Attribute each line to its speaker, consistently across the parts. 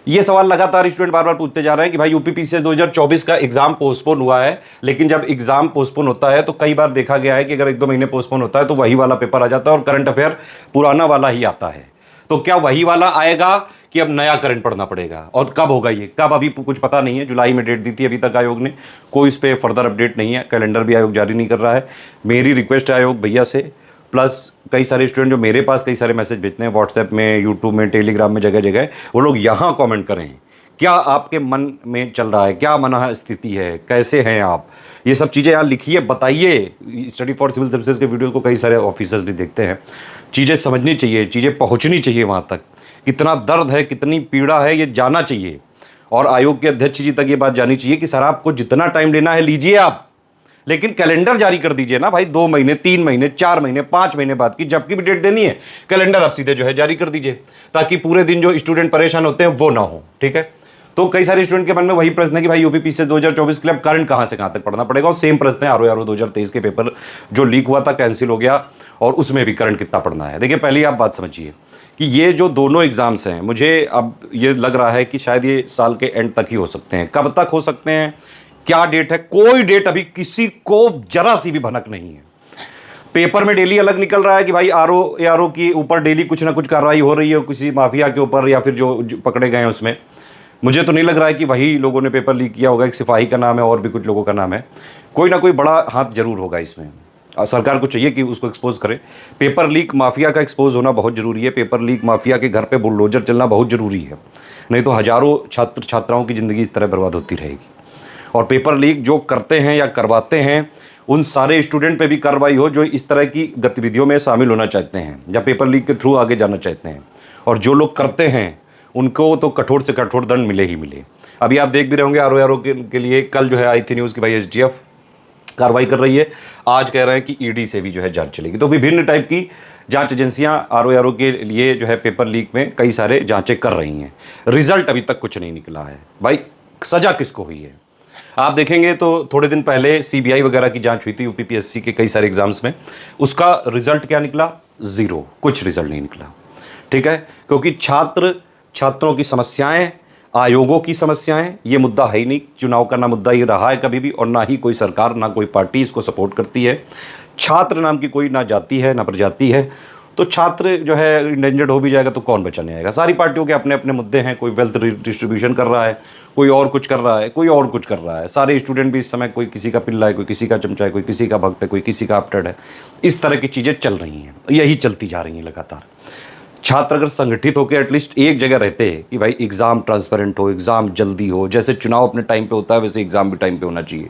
Speaker 1: ये सवाल लगातार स्टूडेंट बार बार पूछते जा रहे हैं कि भाई यूपीपीसीएस 2024 का एग्जाम पोस्टपोन हुआ है, लेकिन जब एग्जाम पोस्टपोन होता है तो कई बार देखा गया है कि अगर 1-2 महीने पोस्टपोन होता है तो वही वाला पेपर आ जाता है और करंट अफेयर पुराना वाला ही आता है। तो क्या वही वाला आएगा कि अब नया करंट पढ़ना पड़ेगा, और कब होगा ये, कब अभी कुछ पता नहीं है। जुलाई में डेट दी थी अभी तक आयोग ने, कोई इस पर फर्दर अपडेट नहीं है, कैलेंडर भी आयोग जारी नहीं कर रहा है। मेरी रिक्वेस्ट है आयोग भैया से, प्लस कई सारे स्टूडेंट जो मेरे पास कई सारे मैसेज भेजते हैं व्हाट्सएप में, यूट्यूब में, टेलीग्राम में, जगह जगह, वो लोग यहाँ कमेंट करें क्या आपके मन में चल रहा है, क्या मन स्थिति है, कैसे हैं आप, ये सब चीज़ें यहाँ लिखिए, बताइए। स्टडी फॉर सिविल सर्विसेज के वीडियो को कई सारे ऑफिसर्स भी देखते हैं। चीज़ें समझनी चाहिए, चीज़ें पहुँचनी चाहिए वहाँ तक, कितना दर्द है, कितनी पीड़ा है, ये जाना चाहिए। और आयोग के अध्यक्ष जी तक ये बात जानी चाहिए कि सर आपको जितना टाइम लेना है लीजिए आप, लेकिन कैलेंडर जारी कर दीजिए ना भाई। 2 महीने, 3 महीने, 4 महीने, 5 महीने बाद की जबकि भी डेट देनी है, कैलेंडर आप सीधे जो है जारी कर दीजिए, ताकि पूरे दिन जो स्टूडेंट परेशान होते हैं वो ना हो। ठीक है, तो कई सारे स्टूडेंट के मन में वही प्रश्न है कि भाई यूपीपीसीएस 2024 के लिए अब करंट कहां से कहां तक पढ़ना पड़ेगा। और सेम प्रश्न है आरओ 2023 के पेपर जो लीक हुआ था, कैंसिल हो गया, और उसमें भी करंट कितना पढ़ना है। देखिए पहले आप बात समझिए कि ये जो दोनों एग्जाम्स हैं, मुझे अब ये लग रहा है कि शायद ये साल के एंड तक ही हो सकते हैं। कब तक हो सकते हैं, क्या डेट है, कोई डेट अभी किसी को जरा सी भी भनक नहीं है। पेपर में डेली अलग निकल रहा है कि भाई आरओ के ऊपर डेली कुछ ना कुछ कार्रवाई हो रही है, किसी माफिया के ऊपर या फिर जो पकड़े गए हैं उसमें। मुझे तो नहीं लग रहा है कि वही लोगों ने पेपर लीक किया होगा, एक सिपाही का नाम है और भी कुछ लोगों का नाम है, कोई ना कोई बड़ा हाथ जरूर होगा इसमें। सरकार को चाहिए कि उसको एक्सपोज करे। पेपर लीक माफिया का एक्सपोज होना बहुत जरूरी है, पेपर लीक माफिया के घर पे बुलडोजर चलना बहुत जरूरी है, नहीं तो हजारों छात्र छात्राओं की जिंदगी इस तरह बर्बाद होती रहेगी। और पेपर लीक जो करते हैं या करवाते हैं, उन सारे स्टूडेंट पे भी कार्रवाई हो जो इस तरह की गतिविधियों में शामिल होना चाहते हैं या पेपर लीक के थ्रू आगे जाना चाहते हैं। और जो लोग करते हैं उनको तो कठोर से कठोर दंड मिले ही मिले। अभी आप देख भी रहे होंगे आरओ के लिए कल जो है आई थी न्यूज़ कि भाई एसटीएफ कार्रवाई कर रही है, आज कह रहे हैं कि ईडी से भी जो है जांच चलेगी। तो विभिन्न टाइप की जांच एजेंसियां आरओ के लिए जो है पेपर लीक में कई सारे जांचें कर रही हैं। रिजल्ट अभी तक कुछ नहीं निकला है भाई, सजा किसको हुई है। आप देखेंगे तो थोड़े दिन पहले सीबीआई वगैरह की जांच हुई थी यूपीपीएससी के कई सारे एग्जाम्स में, उसका रिजल्ट क्या निकला, जीरो, कुछ रिजल्ट नहीं निकला। ठीक है, क्योंकि छात्रों की समस्याएं, आयोगों की समस्याएं, ये मुद्दा है ही नहीं। चुनाव का ना मुद्दा ये रहा है कभी भी, और ना ही कोई सरकार, ना कोई पार्टी इसको सपोर्ट करती है। छात्र नाम की कोई ना जाति है ना प्रजाति है, तो छात्र जो है इंडेंजर्ड हो भी जाएगा तो कौन बचाने आएगा। सारी पार्टियों के अपने अपने मुद्दे हैं, कोई वेल्थ डिस्ट्रीब्यूशन कर रहा है, कोई और कुछ कर रहा है, कोई और कुछ कर रहा है। सारे स्टूडेंट भी इस समय कोई किसी का पिल्ला है, कोई किसी का चमचा है, कोई किसी का भक्त है, कोई किसी का अपटेड है। इस तरह की चीज़ें चल रही हैं, यही चलती जा रही हैं लगातार। छात्र अगर संगठित होकर एटलीस्ट एक जगह रहते हैं कि भाई एग्ज़ाम ट्रांसपेरेंट हो, एग्ज़ाम जल्दी हो, जैसे चुनाव अपने टाइम पे होता है वैसे एग्ज़ाम भी टाइम पे होना चाहिए।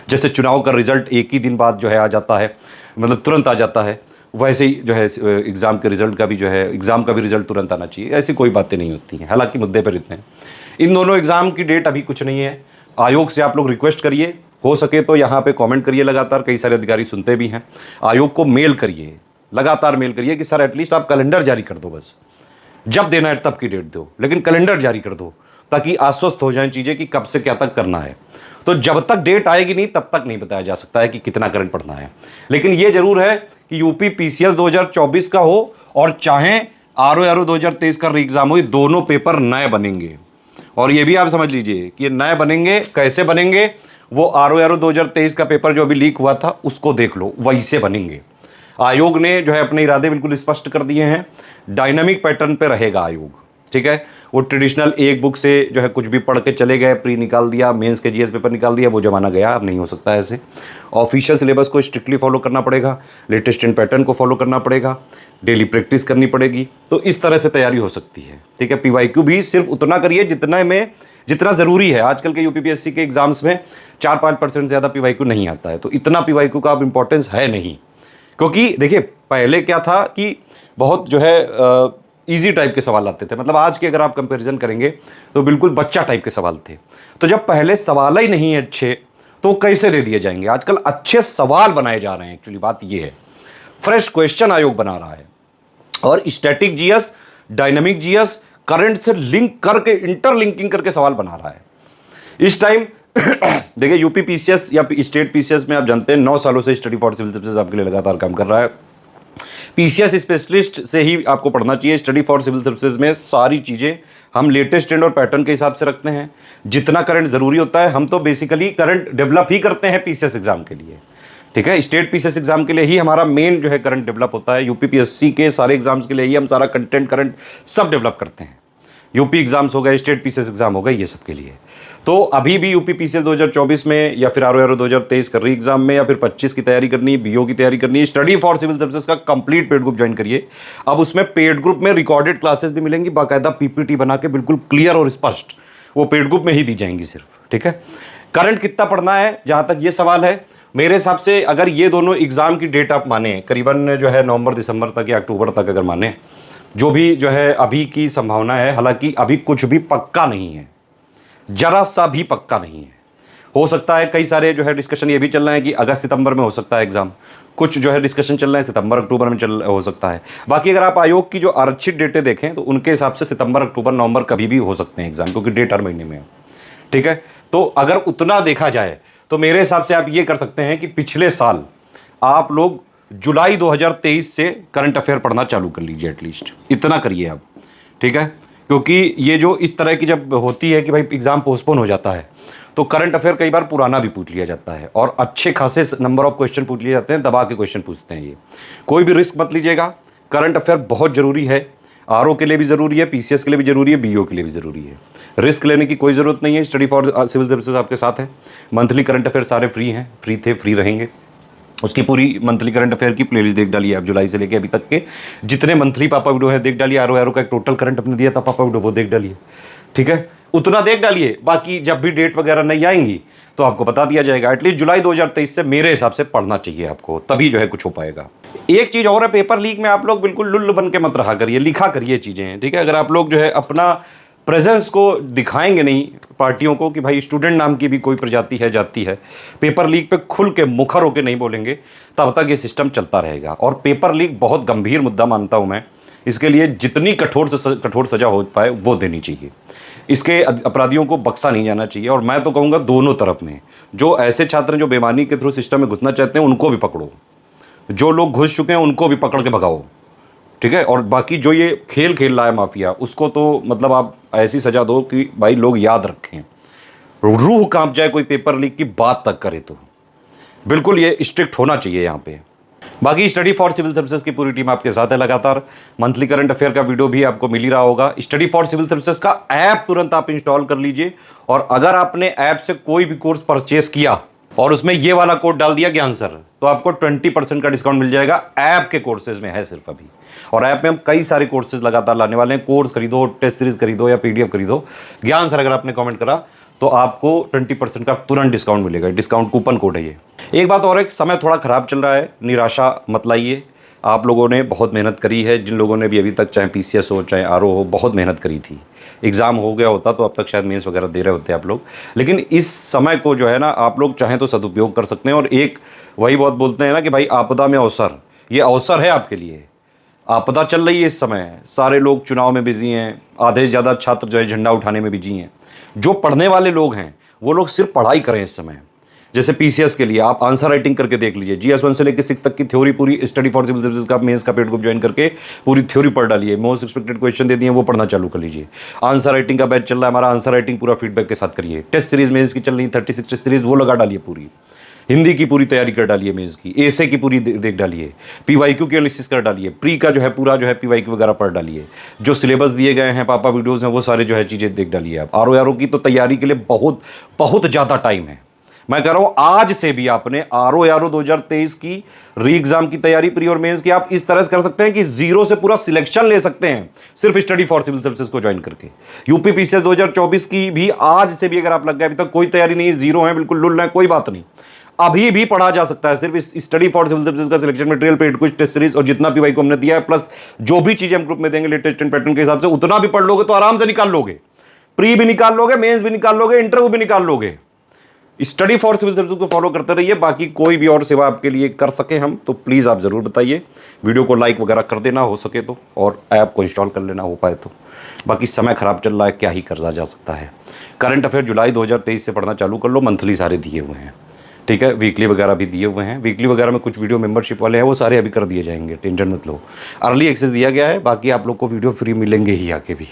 Speaker 1: जैसे चुनाव का रिजल्ट एक ही दिन बाद जो है आ जाता है, मतलब तुरंत आ जाता है, वैसे ही जो है एग्ज़ाम के रिजल्ट का भी जो है एग्ज़ाम का भी रिजल्ट तुरंत आना चाहिए। ऐसी कोई बातें नहीं होती हैं। हालांकि मुद्दे पर इतने हैं। इन दोनों एग्ज़ाम की डेट अभी कुछ नहीं है। आयोग से आप लोग रिक्वेस्ट करिए, हो सके तो यहाँ पे कमेंट करिए लगातार, कई सारे अधिकारी सुनते भी हैं। आयोग को मेल करिए, लगातार मेल करिए कि सर एटलीस्ट आप कैलेंडर जारी कर दो, बस जब देना है तब की डेट दो, लेकिन कैलेंडर जारी कर दो ताकि आश्वस्त हो जाएं चीज़ें कि कब से क्या तक करना है। तो जब तक डेट आएगी नहीं तब तक नहीं बताया जा सकता है कि कितना करंट पढ़ना है। लेकिन ये जरूर है कि यूपीपीसीएस 2024 का हो और चाहे आरओ 2023 का री एग्जाम हो, दोनों पेपर नए बनेंगे। और ये भी आप समझ लीजिए कि ये नए बनेंगे, कैसे बनेंगे, वो आरओ 2023 का पेपर जो अभी लीक हुआ था उसको देख लो, वैसे बनेंगे। आयोग ने जो है अपने इरादे बिल्कुल स्पष्ट कर दिए हैं। डायनामिक पैटर्न पे रहेगा आयोग, ठीक है। वो ट्रेडिशनल एक बुक से जो है कुछ भी पढ़ के चले गए, प्री निकाल दिया, मेंस के जीएस पेपर निकाल दिया, वो जमाना गया, अब नहीं हो सकता ऐसे। ऑफिशियल सिलेबस को स्ट्रिक्टली फॉलो करना पड़ेगा, लेटेस्ट इन पैटर्न को फॉलो करना पड़ेगा, डेली प्रैक्टिस करनी पड़ेगी, तो इस तरह से तैयारी हो सकती है, ठीक है। पीवाईक्यू भी सिर्फ उतना करिए जितना ज़रूरी है। आजकल के यूपीपीएससी के एग्जाम्स में 4-5% से ज़्यादा पीवाईक्यू नहीं आता है, तो इतना पीवाईक्यू का अब इंपॉर्टेंस है नहीं। क्योंकि देखिए पहले क्या था कि बहुत जो है इजी टाइप के सवाल आते थे, मतलब आज के अगर आप कंपैरिजन करेंगे तो बिल्कुल बच्चा टाइप के सवाल थे। तो जब पहले सवाल ही नहीं है अच्छे तो कैसे दे दिए जाएंगे। आजकल अच्छे सवाल बनाए जा रहे हैं, एक्चुअली बात ये है। फ्रेश क्वेश्चन आयोग बना रहा है और static GS, dynamic GS, current से लिंक करके, इंटरलिंकिंग करके सवाल बना रहा है इस टाइम। देखिए यूपी पीसीएस या स्टेट पीसीएस में आप जानते हैं 9 सालों से स्टडी फॉर सिविल सर्विसेज आपके लिए लगातार काम कर रहा है। पीसीएस स्पेशलिस्ट से ही आपको पढ़ना चाहिए। स्टडी फॉर सिविल सर्विसेज में सारी चीज़ें हम लेटेस्ट ट्रेंड और पैटर्न के हिसाब से रखते हैं। जितना करंट ज़रूरी होता है, हम तो बेसिकली करंट डेवलप ही करते हैं पीसीएस एग्जाम के लिए, ठीक है। स्टेट पीसीएस एग्जाम के लिए ही हमारा मेन जो है करंट डेवलप होता है। यूपीपीएससी के सारे एग्जाम्स के लिए ही हम सारा कंटेंट करंट सब डेवलप करते हैं। यूपी एग्जाम्स हो गए, स्टेट पीसीएस एग्जाम हो गए, ये सब के लिए। तो अभी भी यूपी पीसीएस 2024 में या फिर आरओ 2023 कर रही एग्जाम में या फिर 25 की तैयारी करनी है, बीओ की तैयारी करनी है, स्टडी फॉर सिविल सर्विसेज का कंप्लीट पेड ग्रुप ज्वाइन करिए। अब उसमें पेड ग्रुप में रिकॉर्डेड क्लासेस भी मिलेंगी, बाकायदा पीपीटी बना के बिल्कुल क्लियर और स्पष्ट वो पेड ग्रुप में ही दी जाएंगी सिर्फ, ठीक है। करंट कितना पढ़ना है, जहां तक ये सवाल है, मेरे हिसाब से अगर ये दोनों एग्जाम की डेट आप माने, करीबन जो है नवंबर दिसंबर तक या अक्टूबर तक अगर माने, जो भी जो है अभी की संभावना है, हालांकि अभी कुछ भी पक्का नहीं है, जरा सा भी पक्का नहीं है। हो सकता है कई सारे जो है डिस्कशन ये भी चल रहे हैं कि अगस्त सितंबर में हो सकता है एग्जाम, कुछ जो है डिस्कशन चल रहे हैं सितंबर अक्टूबर में हो सकता है। बाकी अगर आप आयोग की जो आरक्षित डेटें देखें तो उनके हिसाब से सितंबर अक्टूबर नवंबर कभी भी हो सकते हैं एग्जाम, क्योंकि डेट हर महीने में है, ठीक है। तो अगर उतना देखा जाए तो मेरे हिसाब से आप ये कर सकते हैं कि पिछले साल आप लोग जुलाई 2023 से करंट अफेयर पढ़ना चालू कर लीजिए, एटलीस्ट इतना करिए आप, ठीक है। क्योंकि ये जो इस तरह की जब होती है कि भाई एग्जाम पोस्टपोन हो जाता है तो करंट अफेयर कई बार पुराना भी पूछ लिया जाता है और अच्छे खासे नंबर ऑफ क्वेश्चन पूछ लिए जाते हैं, दबा के क्वेश्चन पूछते हैं। ये कोई भी रिस्क मत लीजिएगा, करंट अफेयर बहुत जरूरी है, आरओ के लिए भी जरूरी है, पीसीएस के लिए भी जरूरी है, बीओ के लिए भी जरूरी है। रिस्क लेने की कोई जरूरत नहीं है। स्टडी फॉर सिविल सर्विसेज आपके साथ है। मंथली करंट अफेयर सारे फ्री हैं, फ्री थे, फ्री रहेंगे। उसकी पूरी मंथली करंट अफेयर की प्लेलिस्ट देख डालिए आप, जुलाई से लेके अभी तक के जितने मंथली पापा वीडियो है देख डालिए। आरओ का एक टोटल करंट अपने दिया था पापा वीडियो, वो देख डालिए, ठीक है। उतना देख डालिए, बाकी जब भी डेट वगैरह नहीं आएंगी तो आपको बता दिया जाएगा। एटलीस्ट जुलाई 2023 से मेरे हिसाब से पढ़ना चाहिए आपको, तभी जो है कुछ हो पाएगा। एक चीज़ और है, पेपर लीक में आप लोग बिल्कुल लुल्ल बन के मत रहा करिए, लिखा करिए चीज़ें, ठीक है। अगर आप लोग जो है अपना प्रेजेंस को दिखाएंगे नहीं पार्टियों को कि भाई स्टूडेंट नाम की भी कोई प्रजाति है, जाति है, पेपर लीक पे खुल के मुखर होकर नहीं बोलेंगे, तब तक ये सिस्टम चलता रहेगा। और पेपर लीक बहुत गंभीर मुद्दा मानता हूं मैं, इसके लिए जितनी कठोर से कठोर सजा हो पाए वो देनी चाहिए। इसके अपराधियों को बख्शा नहीं जाना चाहिए। और मैं तो कहूँगा दोनों तरफ में, जो ऐसे छात्र जो बेईमानी के थ्रू सिस्टम में घुसना चाहते हैं उनको भी पकड़ो, जो लोग घुस चुके हैं उनको भी पकड़ के भगाओ, ठीक है। और बाकी जो ये खेल खेल रहा है माफिया, उसको तो मतलब आप ऐसी सजा दो कि भाई लोग याद रखें, रूह कांप जाए कोई पेपर लीक की बात तक करे तो। बिल्कुल ये स्ट्रिक्ट होना चाहिए यहाँ पे। बाकी स्टडी फॉर सिविल सर्विसेज की पूरी टीम आपके साथ है लगातार। मंथली करंट अफेयर का वीडियो भी आपको मिल ही रहा होगा। स्टडी फॉर सिविल सर्विसेज का ऐप तुरंत आप इंस्टॉल कर लीजिए, और अगर आपने ऐप से कोई भी कोर्स परचेस किया और उसमें ये वाला कोड डाल दिया ज्ञान सर, तो आपको 20% का डिस्काउंट मिल जाएगा। ऐप के कोर्सेज में है सिर्फ अभी, और ऐप में हम कई सारे कोर्सेज लगातार लाने वाले हैं। कोर्स खरीदो, टेस्ट सीरीज खरीदो या पीडीएफ खरीदो, ज्ञान सर अगर आपने कमेंट करा तो आपको 20% का तुरंत डिस्काउंट मिलेगा। डिस्काउंट कूपन कोड है ये। एक बात और है, समय थोड़ा ख़राब चल रहा है, निराशा मत लाइए। आप लोगों ने बहुत मेहनत करी है, जिन लोगों ने भी अभी तक चाहे पीसीएस हो चाहे आरओ हो बहुत मेहनत करी थी। एग्ज़ाम हो गया होता तो अब तक शायद मेंस वगैरह दे रहे होते आप लोग, लेकिन इस समय को जो है ना आप लोग चाहें तो सदुपयोग कर सकते हैं। और एक वही बहुत बोलते हैं ना कि भाई आपदा में अवसर, ये अवसर है आपके लिए। आपदा चल रही है इस समय, सारे लोग चुनाव में बिजी हैं, आधे से ज़्यादा छात्र जो है झंडा उठाने में बिजी हैं। जो पढ़ने वाले लोग हैं वो लोग सिर्फ पढ़ाई करें इस समय। जैसे पीसीएस के लिए आप आंसर राइटिंग करके देख लीजिए, जीएस 1 से लेकर 6 तक की थ्योरी पूरी स्टडी फॉर सिविल सर्विसेज का मेंस का पेड ग्रुप ज्वाइन करके पूरी थ्योरी पढ़ डालिए। मोस्ट एक्सपेक्टेड क्वेश्चन दे दिए वो पढ़ना चालू कर लीजिए। आंसर राइटिंग का बैच चल रहा है हमारा, आंसर राइटिंग पूरा फीडबैक के साथ करिए। टेस्ट सीरीज मेंस की चल रही 36 टेस्ट सीरीज वो लगा डालिए पूरी। हिंदी की पूरी तैयारी कर डालिए, मेंस की एसे की पूरी देख डालिए, पीवाईक्यू की एनालिसिस कर डालिए, प्री का जो है पूरा जो है पीवाईक्यू वगैरह पढ़ डालिए। जो सिलेबस दिए गए हैं पापा वीडियोस हैं वो सारे जो है चीज़ें देख डालिए आप। आरओ की तो तैयारी के लिए बहुत बहुत ज़्यादा टाइम है। मैं कह रहा हूँ आज से भी आपने आरओ 2023 की री एग्जाम की तैयारी प्री और मेंस की आप इस तरह से कर सकते हैं कि जीरो से पूरा सिलेक्शन ले सकते हैं सिर्फ स्टडी फॉर सिविल सर्विसेज को ज्वाइन करके। यूपी पीसीएस 2024 की भी आज से भी अगर आप लग गए, अभी तक कोई तैयारी नहीं है, जीरो है, बिल्कुल लुल है, कोई बात नहीं, अभी भी पढ़ा जा सकता है। सिर्फ इस स्टडी फॉर सिविल सर्विसेज का सिलेक्शन मटेरियल, पेड कुछ टेस्ट सीरीज और जितना पीवाई को हमने दिया है प्लस जो भी चीजें हम ग्रुप में देंगे लेटेस्ट एंड पैटर्न के हिसाब से, उतना भी पढ़ लोगे तो आराम से निकाल लोगे। प्री भी निकाल लोगे, मेंस भी निकाल लोगे, इंटरव्यू भी निकाल लोगे। स्टडी फॉर सिविल सर्विसेज को फॉलो करते रहिए। बाकी कोई भी और सेवा आपके लिए कर सके हम तो प्लीज़ आप ज़रूर बताइए। वीडियो को लाइक वगैरह कर देना हो सके तो, और ऐप को इंस्टॉल कर लेना हो पाए तो। बाकी समय खराब चल रहा है, क्या ही करा जा सकता है। करंट अफेयर जुलाई 2023 से पढ़ना चालू कर लो, मंथली सारे दिए हुए हैं, ठीक है, वीकली वगैरह भी दिए हुए हैं। वीकली वगैरह में कुछ वीडियो मेंबरशिप वाले हैं, वो सारे अभी कर दिए जाएंगे, टेंशन मत लो। अर्ली एक्सेस दिया गया है, बाकी आप लोग को वीडियो फ्री मिलेंगे ही आगे भी।